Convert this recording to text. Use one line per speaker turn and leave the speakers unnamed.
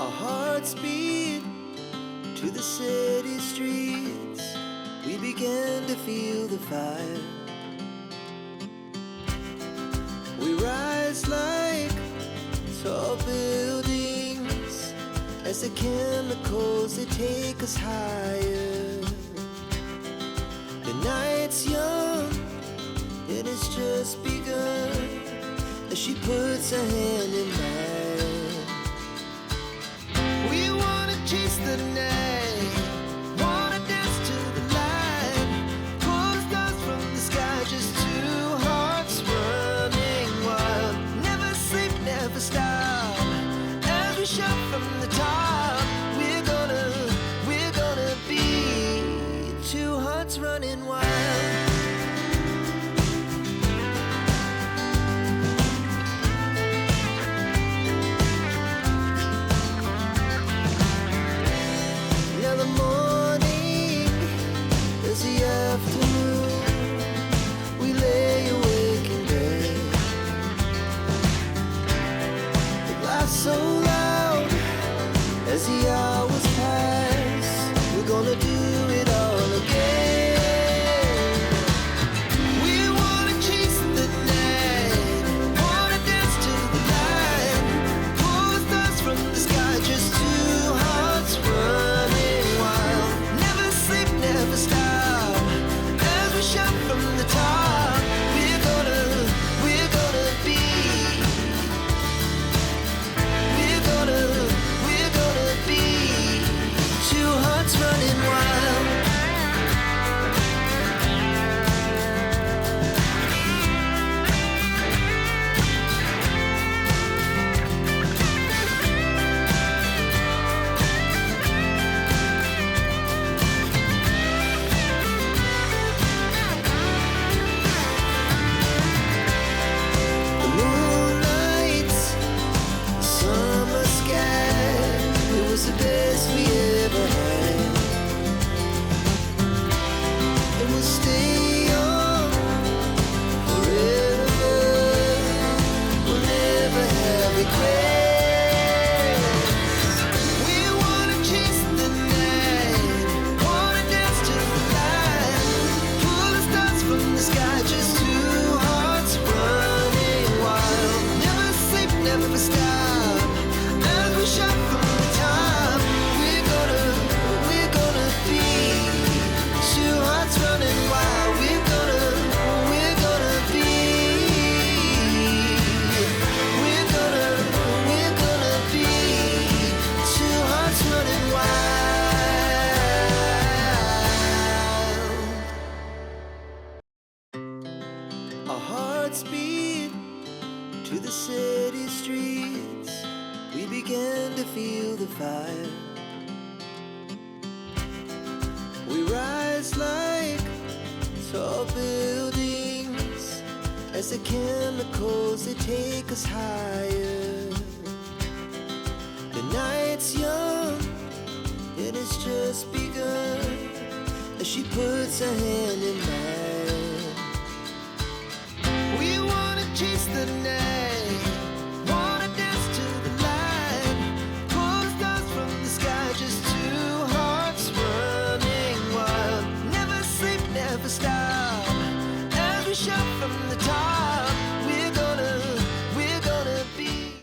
Our hearts beat to the city streets. We began to feel the fire. We rise like tall buildings as the chemicals, they take us higher. The night's young, it has just begun as she puts her hand in mine. We wanna chase the night, wanna dance to the light, pull the stars from the sky, just two hearts running wild. Never sleep, never stop, as we shout from the top. We're gonna be two hearts running wild. So loud as the hours pass, we're gonna do it all again. We wanna chase the night, wanna dance to the light, pull the stars from the sky, just two hearts running wild. Never sleep, never stop, as we shout from the top. We're gonna be two hearts running wild. The moonlight, summer sky, it was the best we ever had. And we'll stay on forever. We'll never have regrets. We wanna chase the night, wanna dance to the light, pull the stars from the sky, just two hearts running wild. Never sleep, never stop, as we shout from the top. We're gonna be two hearts running wild. We're gonna be two hearts running wild. Our hearts beat to the city streets. We began to feel the fire. We rise like tall buildings as the chemicals, they take us higher. The night's young, it has just begun as she puts her hand